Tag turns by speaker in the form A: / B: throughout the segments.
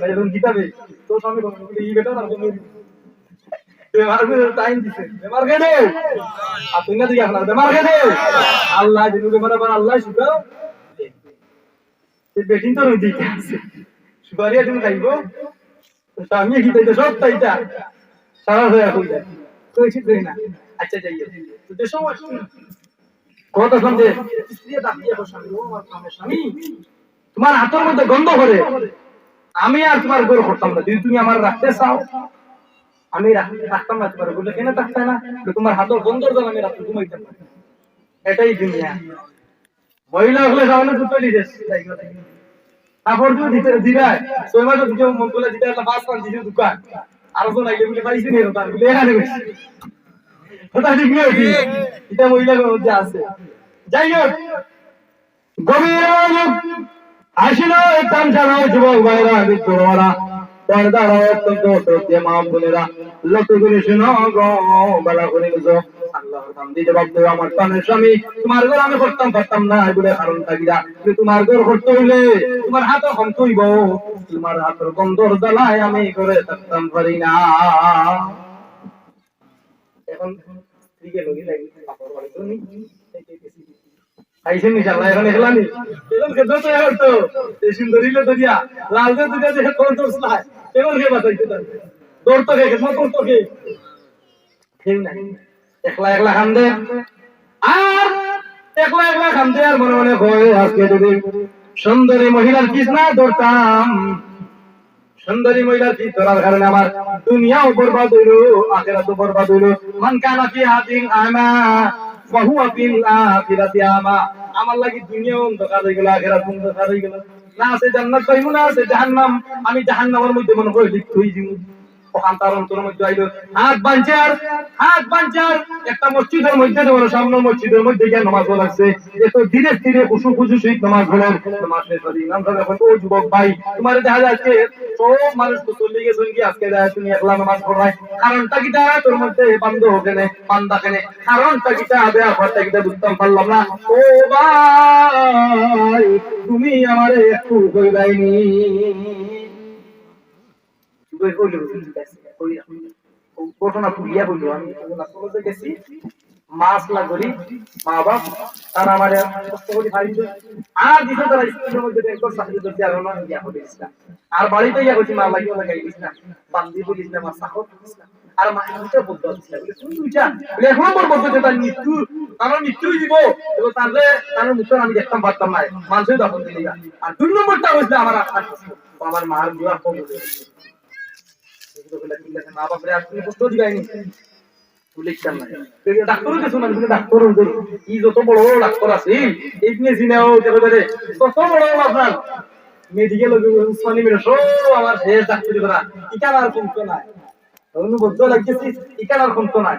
A: এরকম কিতাবে তো স্বামী এই বেটা আর কোনো বেমার করে টাইম দিছে বেমার কেন আপনি না দিকে আপনার বেমার কেন আল্লাহ দিন বেমার আবার আল্লাহ শুকাও এই বেটিং তো দিতে আছে সুপারিয়া তুমি খাইবো স্বামী কি তাইতে সব তাইটা সারা হয়ে কইলা তো ঠিক না আচ্ছা যাইও তো দেশও কথা শুনতে স্ত্রী ডাকিয়ে বসে স্বামী ও আমার স্বামী তোমার হাতের মধ্যে গন্ধ করে আমি আর তোমার গোল করতাম না যদি তুমি আমার রাখতে চাও আমি রাখতাম না তোমার বলে কেন থাকতে না তোমার হাতের গন্ধর জন্য আমি রাখতে ঘুমাইতাম না এটাই দুনিয়া মহিলা হলে সামনে দুটো লিখেছ কাপড় যদি দিতে দিবাই ছয় মাস দিতে মন বলে দিতে একটা বাস পান দিতে দোকান আর তো নাইলে বলে পাইছি নি ওটা বলে এখানে বসে ওটা ঠিক নয় এটা মহিলার মধ্যে আছে যাই হোক গভীর আসিল একদম জানাও যুবক ভাইরা বিদ্রোহরা পর্দারা অত্যন্ত সত্যি মা বোনেরা লক্ষ্য করে শোনো গো বেলা করে বুঝো আল্লাহর নাম দিয়ে জবাব দেবো আমার প্রাণের স্বামী তোমার ঘর আমি করতাম পারতাম না বলে কারণ থাকিরা তোমার ঘর করতে হইলে তোমার হাতে কম তৈব তোমার হাতের গন্ধর জ্বালায় আমি করে থাকতাম পারি না এখন স্ত্রীকে লগি লাগি কাপড় বাড়ি তুমি আইছেন ইনশাআল্লাহ এখন এখলানি এখন কেদো তো হতো এই সুন্দরীলে দরিয়া লালদে দুটা যে কোন দোষ নাই কেমন কে বাতাইতে তার দৌড় তো কে মত তো কে ঠিক না একলা একলা খান্দে আর একলা একলা খান্দে আর মনে মনে কয় আজকে যদি সুন্দরী মহিলার কৃষ্ণা দৌড়তাম সুন্দরী মহিলার কি ধরার কারণে আমার দুনিয়াও বরবাদ হইলো আখিরাতও বরবাদ হইলো মান কানা ফি হাদিন আমা ফাহুয়া ফিল আখিরাতি আমা আমার লাগি দুনিয়া অন্ধকার হয়ে গেল আখিরাত অন্ধকার হয়ে গেল না আছে জান্নাত পাইবো না আছে জাহান্নাম আমি জাহান্নামের মধ্যে মনে করে লিপ্ত হই যাবো ওখান তার অন্তরের মধ্যে আইলো হাত বাঞ্চার একটা মসজিদের মধ্যে দেওয়ার সামনে মসজিদের মধ্যে গিয়ে নামাজ পড়াচ্ছে এত ধীরে ধীরে খুশু খুশু সহিত নামাজ পড়েন নামাজ শেষ হয়ে ইমাম সাহেব এখন ও যুবক ভাই তোমার দেখা যাচ্ছে সব মানুষ তো চলে গেছেন কি আজকে দেখা তুমি একলা নামাজ পড়ায় কারণটা কি তা তোর মধ্যে বান্ধ হোকেনে বান্দা কেনে কারণটা কি তা আবে আপারটা কি তা বুঝতাম পারলাম না ও ভাই তুমি আমারে একটু কইবাইনি ঘটনা পুরিয়া বললো আমি গেছি মাছ লাগরি মা বাপ তারা আমার কষ্ট করে খাইছে আর দিছে তারা স্কুলের মধ্যে ব্যাংকর চাকরি করতে আর না ইয়া করে ইসলাম আর বাড়িতে ইয়া করছি মা লাগিও লাগাই ইসলাম বান্দি বলি ইসলাম আর সাহস ইসলাম আর মা দুইটা বলতে ইসলাম বলে তুমি দুইটা বলে এখন বল বলতে তার মৃত্যু আমার মৃত্যুই দিব এবং তাহলে তার মৃত্যু আমি দেখতাম পারতাম না মানুষই দখল দিলি আর দুই নম্বরটা হচ্ছে আমার মার দুয়া কম হয়ে মা বাপরে আসলে কষ্ট দিবাইনি লিখতাম না ডাক্তারও কিছু না ডাক্তার ই যত বড় বড় ডাক্তার আছে এই নিয়ে জিনাও একেবারে কত বড় আপনার মেডিকেল উসমানী মেরে সব আমার শেষ ডাক্তারি করা ইকার আর কমতো না অনুবদ্ধ লাগতেছি ইকার আর কমতো না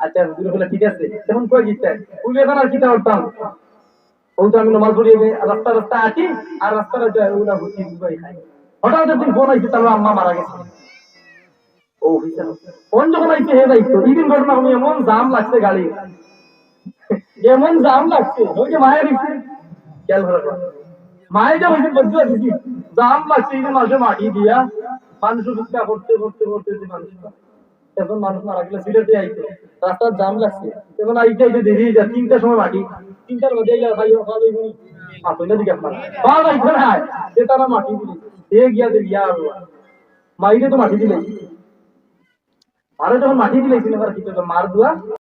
A: আচ্ছা হুজুর বলে ঠিক আছে তখন কই গিয়েছেন উনি এখন আর কিটা করতাম ওটা আমি নামাজ পড়ি রাস্তা রাস্তা আছি আর রাস্তাটা যায় ওগুলা ঘুরছি ভাই খাই হঠাৎ একদিন ফোন আইছে তার আম্মা মারা গেছে ও ফোন যখন আইছে হে দায়িত্ব ইদিন ঘটনা আমি এমন জাম লাগছে গাড়ি এমন জাম লাগছে ওই যে মায়ের খেয়াল করা মায়ের যে হয়েছে বদলা দিছি জাম লাগছে এই যে মাসে মাটি দিয়া মানুষ ভিক্ষা করতে করতে করতে মানুষ এখন মানুষ মারা গেলে সিলেটে আইতো রাস্তার জাম লাগছে এখন আইতে আইতে দেরি যা 3টার সময় মাটি 3টার মধ্যে গিয়া ভাই খাওয়া যাইবনি আপনাদের দিকে আপনার বাবা এখানে আয় যে তারা মাটি দিলে সে গিয়া দে গিয়া মাইরে তো মাটি দিলে আরে যখন মাটি দিলেছিল কি মার দুয়া